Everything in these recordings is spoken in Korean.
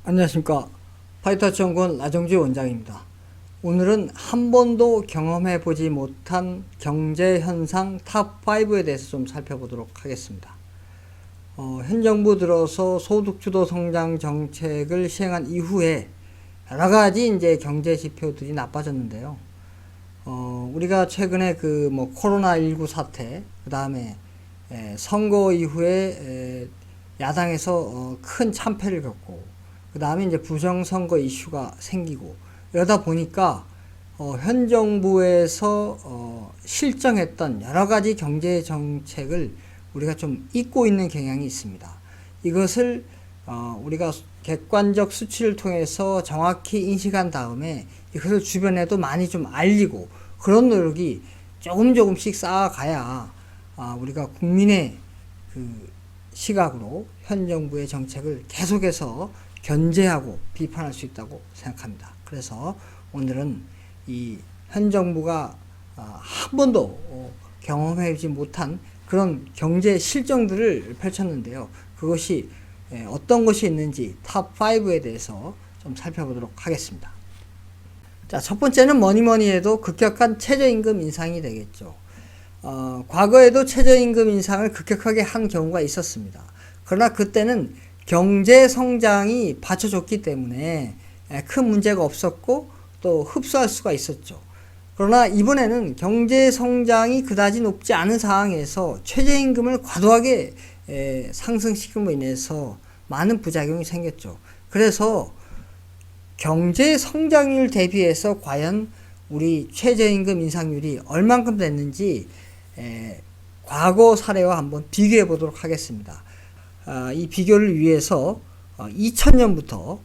안녕하십니까. 파이터치연구원 나정지 원장입니다. 오늘은 한 번도 경험해 보지 못한 경제현상 탑5에 대해서 좀 살펴보도록 하겠습니다. 현 정부 들어서 소득주도 성장 정책을 시행한 이후에 여러가지 이제 경제 지표들이 나빠졌는데요. 우리가 최근에 코로나19 사태, 그 다음에 선거 이후에 야당에서 큰 참패를 겪고, 그 다음에 이제 부정선거 이슈가 생기고, 이러다 보니까 현 정부에서 실정했던 여러 가지 경제 정책을 우리가 좀 잊고 있는 경향이 있습니다. 이것을 우리가 객관적 수치를 통해서 정확히 인식한 다음에 이것을 주변에도 많이 좀 알리고, 그런 노력이 조금씩 쌓아가야 우리가 국민의 그 시각으로 현 정부의 정책을 계속해서 견제하고 비판할 수 있다고 생각합니다. 그래서 오늘은 이 현 정부가 한 번도 경험하지 못한 그런 경제 실정들을 펼쳤는데요. 그것이 어떤 것이 있는지 탑5에 대해서 좀 살펴보도록 하겠습니다. 자, 첫 번째는 뭐니 해도 급격한 최저임금 인상이 되겠죠. 과거에도 최저임금 인상을 급격하게 한 경우가 있었습니다. 그러나 그때는 경제 성장이 받쳐줬기 때문에 큰 문제가 없었고 또 흡수할 수가 있었죠. 그러나 이번에는 경제 성장이 그다지 높지 않은 상황에서 최저임금을 과도하게 상승시킴으로 인해서 많은 부작용이 생겼죠. 그래서 경제 성장률 대비해서 과연 우리 최저임금 인상률이 얼만큼 됐는지 과거 사례와 한번 비교해 보도록 하겠습니다. 이 비교를 위해서 2000년부터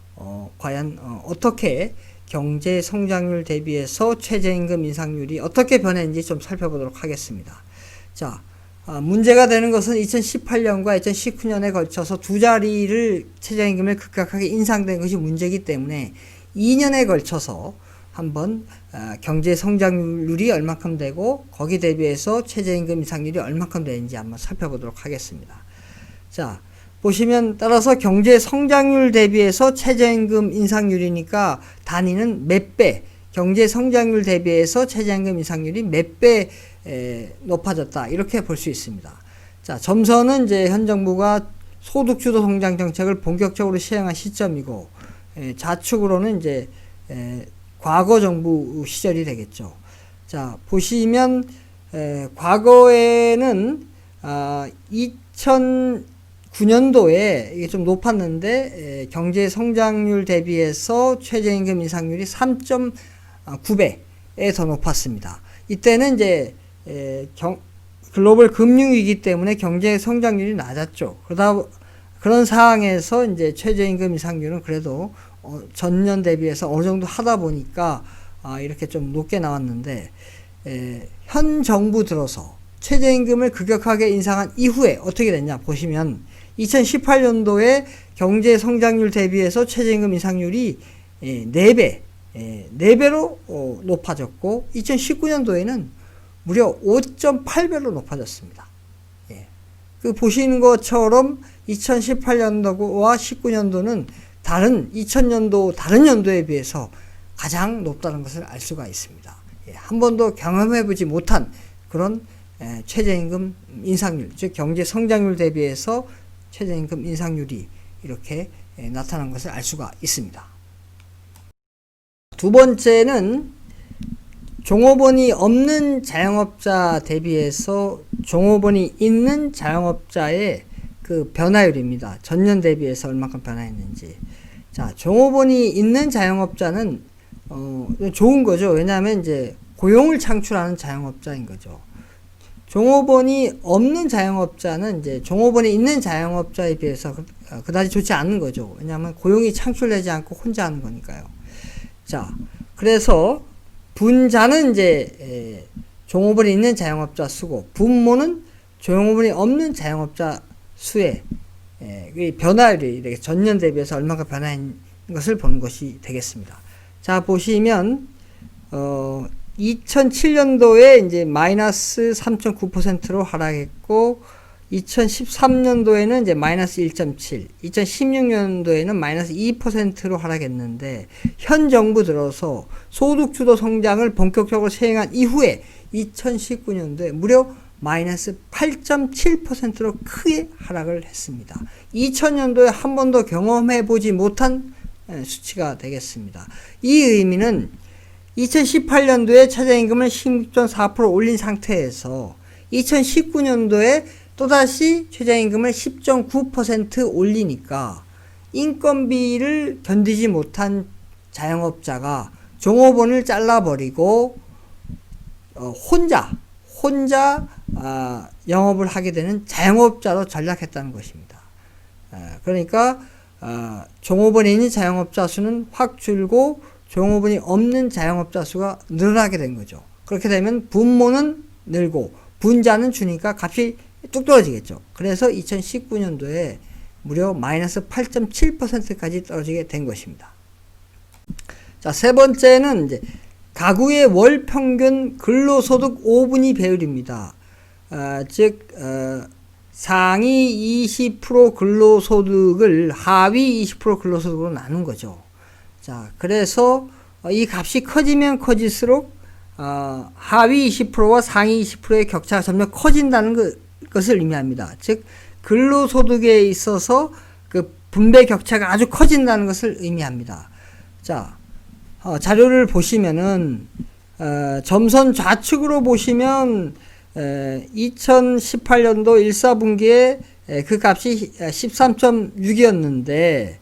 과연 어떻게 경제 성장률 대비해서 최저임금 인상률이 어떻게 변했는지 좀 살펴보도록 하겠습니다. 자, 문제가 되는 것은 2018년과 2019년에 걸쳐서 두 자리를 최저임금을 급격하게 인상된 것이 문제이기 때문에 2년에 걸쳐서 한번 경제 성장률이 얼마큼 되고 거기 대비해서 최저임금 인상률이 얼마큼 되는지 한번 살펴보도록 하겠습니다. 자, 보시면 따라서 경제 성장률 대비해서 최저임금 인상률이니까 단위는 몇 배, 경제 성장률 대비해서 최저임금 인상률이 몇 배 높아졌다, 이렇게 볼 수 있습니다. 자, 점선은 이제 현 정부가 소득주도 성장 정책을 본격적으로 시행한 시점이고, 좌측으로는 이제 과거 정부 시절이 되겠죠. 자, 보시면 과거에는 2009년도에 이게 좀 높았는데 경제 성장률 대비해서 최저임금 인상률이 3.9배에 더 높았습니다. 이때는 이제 글로벌 금융위기 때문에 경제 성장률이 낮았죠. 그런 상황에서 이제 최저임금 인상률은 그래도 전년 대비해서 어느 정도 하다 보니까 이렇게 좀 높게 나왔는데, 현 정부 들어서 최저임금을 급격하게 인상한 이후에 어떻게 됐냐 보시면 2018년도에 경제 성장률 대비해서 최저임금 인상률이 4배로 높아졌고 2019년도에는 무려 5.8배로 높아졌습니다. 보시는 것처럼 2018년도와 19년도는 2000년도 다른 연도에 비해서 가장 높다는 것을 알 수가 있습니다. 한 번도 경험해보지 못한 그런 최저임금 인상률, 즉 경제 성장률 대비해서 최저임금 인상률이 이렇게 나타난 것을 알 수가 있습니다. 두 번째는 종업원이 없는 자영업자 대비해서 종업원이 있는 자영업자의 그 변화율입니다. 전년 대비해서 얼마큼 변화했는지. 자, 종업원이 있는 자영업자는 좋은 거죠. 왜냐하면 이제 고용을 창출하는 자영업자인 거죠. 종업원이 없는 자영업자는 이제 종업원이 있는 자영업자에 비해서 그다지 좋지 않은 거죠. 왜냐하면 고용이 창출되지 않고 혼자 하는 거니까요. 자, 그래서 분자는 이제 종업원이 있는 자영업자 수고, 분모는 종업원이 없는 자영업자 수의 변화율이 이렇게 전년 대비해서 얼마나 변화한 것을 보는 것이 되겠습니다. 자, 보시면 2007년도에 이제 마이너스 3.9%로 하락했고 2013년도에는 이제 마이너스 1.7, 2016년도에는 마이너스 2%로 하락했는데, 현 정부 들어서 소득주도 성장을 본격적으로 시행한 이후에 2019년도에 무려 마이너스 8.7%로 크게 하락을 했습니다. 2000년도에 한 번도 경험해보지 못한 수치가 되겠습니다. 이 의미는 2018년도에 최저임금을 16.4% 올린 상태에서 2019년도에 또다시 최저임금을 10.9% 올리니까 인건비를 견디지 못한 자영업자가 종업원을 잘라버리고 혼자 영업을 하게 되는 자영업자로 전락했다는 것입니다. 그러니까 종업원이 있는 자영업자 수는 확 줄고 종업원이 없는 자영업자 수가 늘어나게 된 거죠. 그렇게 되면 분모는 늘고 분자는 주니까 값이 뚝 떨어지겠죠. 그래서 2019년도에 무려 마이너스 8.7%까지 떨어지게 된 것입니다. 자, 세 번째는 이제 가구의 월 평균 근로소득 5분위 배율입니다. 즉 상위 20% 근로소득을 하위 20% 근로소득으로 나눈 거죠. 자, 그래서 이 값이 커지면 커질수록 하위 20%와 상위 20%의 격차가 점점 커진다는 것을 의미합니다. 즉 근로소득에 있어서 그 분배 격차가 아주 커진다는 것을 의미합니다. 자, 자료를 보시면은 점선 좌측으로 보시면 2018년도 1사분기에 그 값이 13.6이었는데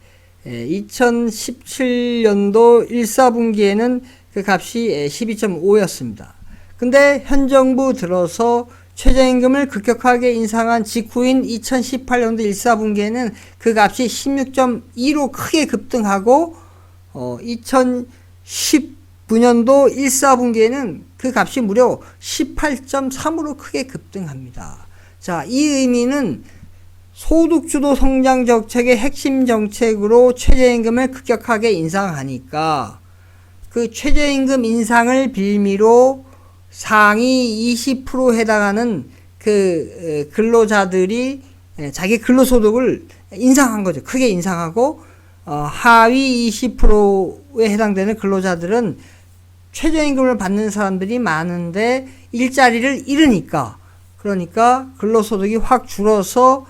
2017년도 1사분기에는 그 값이 12.5였습니다. 근데 현 정부 들어서 최저임금을 급격하게 인상한 직후인 2018년도 1사분기에는 그 값이 16.2로 크게 급등하고 2019년도 1사분기에는 그 값이 무려 18.3으로 크게 급등합니다. 자, 이 의미는 소득주도 성장 정책의 핵심 정책으로 최저임금을 급격하게 인상하니까 그 최저임금 인상을 빌미로 상위 20%에 해당하는 그 근로자들이 자기 근로소득을 인상한 거죠. 크게 인상하고 하위 20%에 해당되는 근로자들은 최저임금을 받는 사람들이 많은데 일자리를 잃으니까, 그러니까 근로소득이 확 줄어서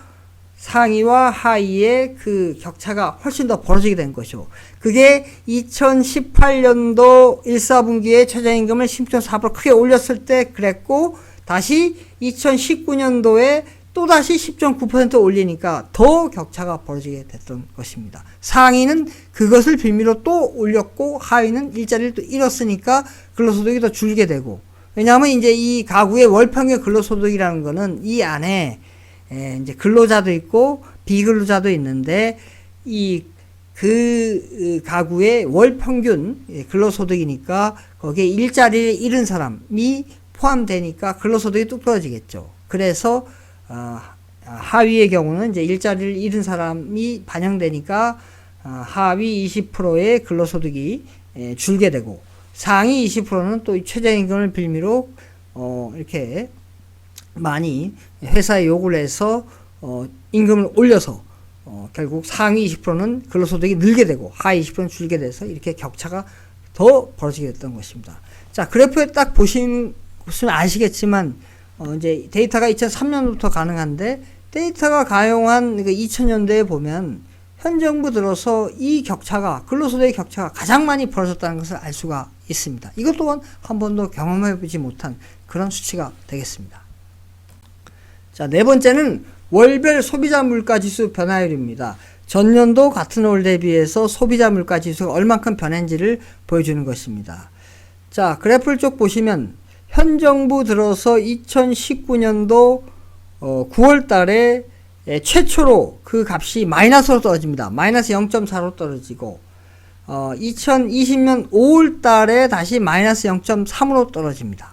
상위와 하위의 그 격차가 훨씬 더 벌어지게 된 것이죠. 그게 2018년도 1사분기에 최저임금을 10.4% 크게 올렸을 때 그랬고, 다시 2019년도에 또다시 10.9% 올리니까 더 격차가 벌어지게 됐던 것입니다. 상위는 그것을 빌미로 또 올렸고, 하위는 일자리를 또 잃었으니까 근로소득이 더 줄게 되고, 왜냐하면 이제 이 가구의 월평균 근로소득이라는 거는 이 안에 이제 근로자도 있고 비근로자도 있는데 그 가구의 월 평균 근로소득이니까 거기에 일자리를 잃은 사람이 포함되니까 근로소득이 뚝 떨어지겠죠. 그래서 하위의 경우는 이제 일자리를 잃은 사람이 반영되니까 하위 20%의 근로소득이 줄게 되고, 상위 20%는 또 최저임금을 빌미로 이렇게 많이 회사에 요구를 해서 임금을 올려서 결국 상위 20%는 근로소득이 늘게 되고 하위 20%는 줄게 돼서 이렇게 격차가 더 벌어지게 됐던 것입니다. 자, 그래프에 딱 보시면 아시겠지만 이제 데이터가 2003년부터 가능한데, 데이터가 가용한 2000년대에 보면 현 정부 들어서 이 격차가, 근로소득의 격차가 가장 많이 벌어졌다는 것을 알 수가 있습니다. 이것 또한 한 번도 경험해보지 못한 그런 수치가 되겠습니다. 자, 네 번째는 월별 소비자 물가지수 변화율입니다. 전년도 같은 월 대비해서 소비자 물가지수가 얼만큼 변했는지를 보여주는 것입니다. 자, 그래프를 쭉 보시면 현 정부 들어서 2019년도 9월 달에 최초로 그 값이 마이너스로 떨어집니다. 마이너스 0.4로 떨어지고 2020년 5월 달에 다시 마이너스 0.3으로 떨어집니다.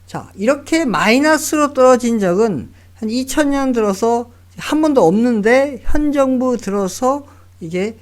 자, 이렇게 마이너스로 떨어진 적은 한 2000년 들어서 한 번도 없는데 현 정부 들어서 이게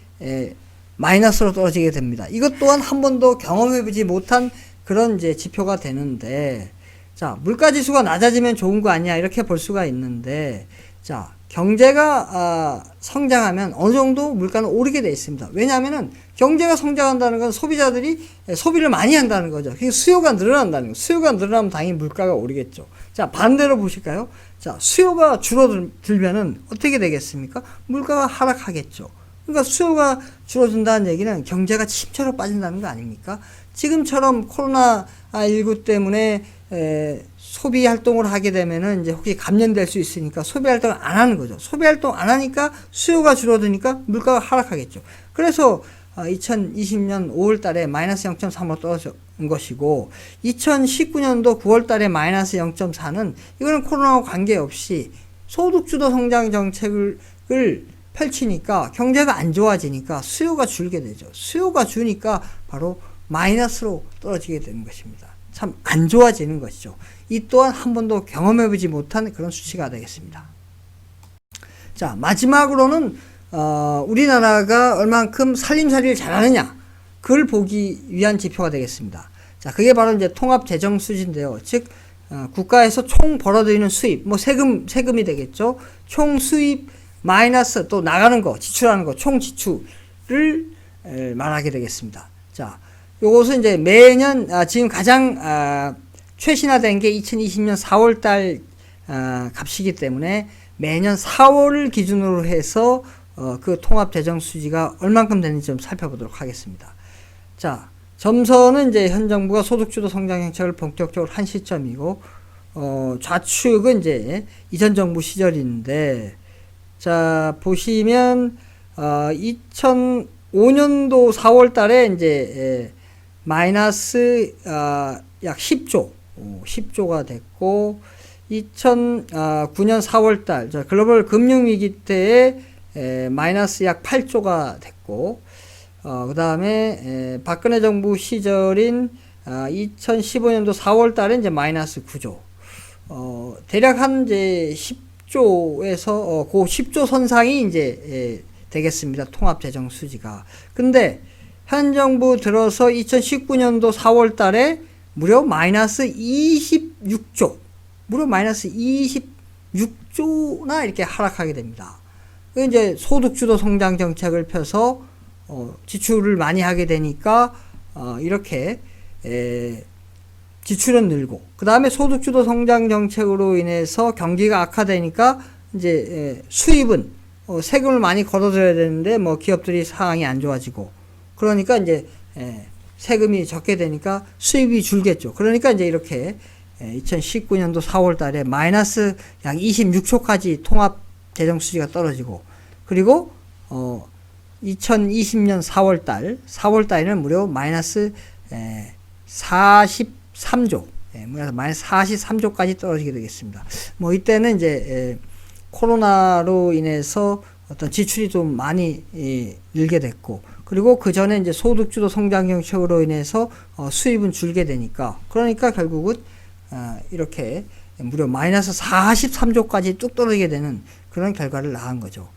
마이너스로 떨어지게 됩니다. 이것 또한 한 번도 경험해보지 못한 그런 이제 지표가 되는데, 자, 물가 지수가 낮아지면 좋은 거 아니야? 이렇게 볼 수가 있는데, 자, 경제가 성장하면 어느 정도 물가는 오르게 돼 있습니다. 왜냐하면은 경제가 성장한다는 건 소비자들이 소비를 많이 한다는 거죠. 그러니까 수요가 늘어난다는 거. 수요가 늘어나면 당연히 물가가 오르겠죠. 자, 반대로 보실까요? 자, 수요가 줄어들면은 어떻게 되겠습니까? 물가가 하락하겠죠. 그러니까 수요가 줄어든다는 얘기는 경제가 침체로 빠진다는 거 아닙니까? 지금처럼 코로나19 때문에 소비 활동을 하게 되면은 이제 혹시 감염될 수 있으니까 소비 활동을 안 하는 거죠. 소비 활동 안 하니까 수요가 줄어드니까 물가가 하락하겠죠. 그래서 2020년 5월 달에 마이너스 0.3으로 떨어진 것이고 2019년도 9월 달에 마이너스 0.4는 이거는 코로나와 관계없이 소득주도 성장 정책을 펼치니까 경제가 안 좋아지니까 수요가 줄게 되죠. 수요가 주니까 바로 마이너스로 떨어지게 되는 것입니다. 참 안 좋아지는 것이죠. 이 또한 한 번도 경험해보지 못한 그런 수치가 되겠습니다. 자, 마지막으로는 우리나라가 얼만큼 살림살이를 잘하느냐 그걸 보기 위한 지표가 되겠습니다. 자, 그게 바로 이제 통합재정수지인데요. 즉 국가에서 총 벌어들이는 수입, 뭐 세금이 되겠죠. 총 수입 마이너스 또 나가는 거, 지출하는 거, 총 지출을 말하게 되겠습니다. 자, 요것은 이제 매년 지금 가장 최신화된 게 2020년 4월달 값이기 때문에 매년 4월을 기준으로 해서 그 통합재정수지가 얼만큼 되는지 좀 살펴보도록 하겠습니다. 자, 점선은 이제 현 정부가 소득주도 성장 정책을 본격적으로 한 시점이고 좌측은 이제 이전 정부 시절인데, 자 보시면 2005년도 4월 달에 이제 마이너스 약 10조가 됐고 2009년 4월 달 글로벌 금융위기 때에 마이너스 약 8조가 됐고 그 다음에 박근혜 정부 시절인 2015년도 4월 달에 이제 마이너스 9조 대략 한 이제 10조에서 그 10조 선상이 이제 되겠습니다. 통합재정 수지가. 근데 현 정부 들어서 2019년도 4월 달에 무려 마이너스 26조, 무려 마이너스 26조나 이렇게 하락하게 됩니다. 이제 소득주도 성장 정책을 펴서 지출을 많이 하게 되니까 이렇게 지출은 늘고, 그 다음에 소득주도 성장 정책으로 인해서 경기가 악화되니까 이제 수입은 세금을 많이 걷어들여야 되는데 뭐 기업들이 상황이 안 좋아지고, 그러니까 이제 세금이 적게 되니까 수입이 줄겠죠. 그러니까 이제 이렇게 2019년도 4월 달에 마이너스 약 26조까지 통합 재정 수지가 떨어지고, 그리고 2020년 4월 달에는 무려 마이너스 43조, 마이너스 43조까지 떨어지게 되겠습니다. 뭐 이때는 이제 코로나로 인해서 어떤 지출이 좀 많이 늘게 됐고, 그리고 그 전에 이제 소득주도 성장 정책으로 인해서 수입은 줄게 되니까, 그러니까 결국은 이렇게 무려 마이너스 43조까지 뚝 떨어지게 되는 그런 결과를 낳은 거죠.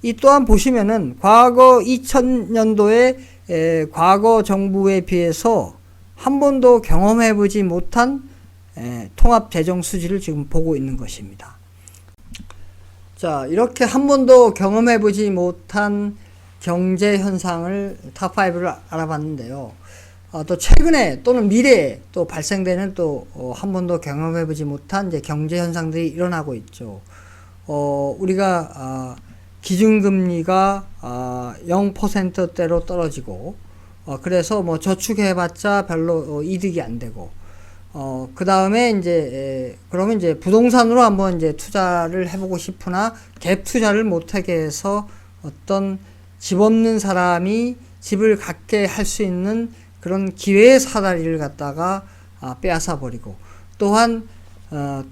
이 또한 보시면은 과거 2000년도에 과거 정부에 비해서 한 번도 경험해보지 못한 통합 재정 수지를 지금 보고 있는 것입니다. 자, 이렇게 한 번도 경험해보지 못한 경제 현상을 탑5를 알아봤는데요. 또 최근에 또는 미래에 또 발생되는 또 한 번도 경험해보지 못한 이제 경제 현상들이 일어나고 있죠. 우리가 기준금리가 0%대로 떨어지고, 그래서 뭐 저축해봤자 별로 이득이 안 되고, 그 다음에 이제 그러면 이제 부동산으로 한번 이제 투자를 해보고 싶으나 갭 투자를 못하게 해서 어떤 집 없는 사람이 집을 갖게 할 수 있는 그런 기회의 사다리를 갖다가 빼앗아 버리고, 또한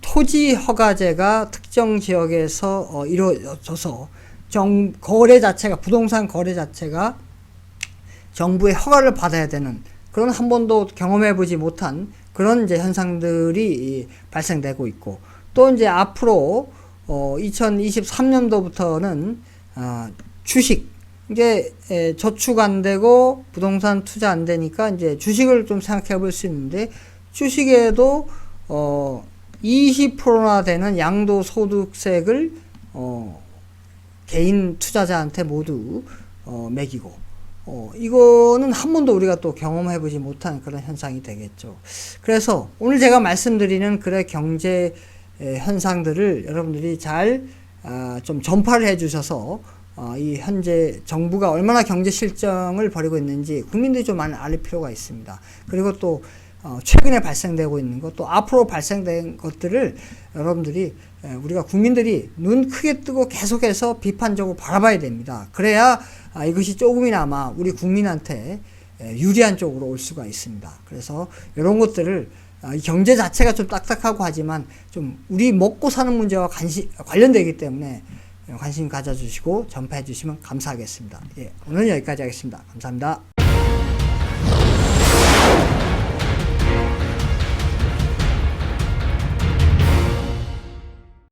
토지 허가제가 특정 지역에서 이루어져서 거래 자체가, 부동산 거래 자체가 정부의 허가를 받아야 되는 그런 한 번도 경험해보지 못한 그런 이제 현상들이 발생되고 있고, 또 이제 앞으로 2023년도부터는 주식, 이게 저축 안 되고 부동산 투자 안 되니까 이제 주식을 좀 생각해 볼 수 있는데, 주식에도 20%나 되는 양도소득세를 개인 투자자한테 모두 매기고, 이거는 한 번도 우리가 또 경험해보지 못한 그런 현상이 되겠죠. 그래서 오늘 제가 말씀드리는 그런 경제 현상들을 여러분들이 잘 좀 전파를 해주셔서 이 현재 정부가 얼마나 경제 실정을 벌이고 있는지 국민들이 좀 많이 알 필요가 있습니다. 그리고 또 최근에 발생되고 있는 것, 또 앞으로 발생된 것들을 여러분들이, 우리가 국민들이 눈 크게 뜨고 계속해서 비판적으로 바라봐야 됩니다. 그래야 이것이 조금이나마 우리 국민한테 유리한 쪽으로 올 수가 있습니다. 그래서 이런 것들을, 이 경제 자체가 좀 딱딱하고 하지만 좀 우리 먹고 사는 문제와 관련되기 때문에 관심 가져주시고 전파해 주시면 감사하겠습니다. 예, 오늘 여기까지 하겠습니다. 감사합니다.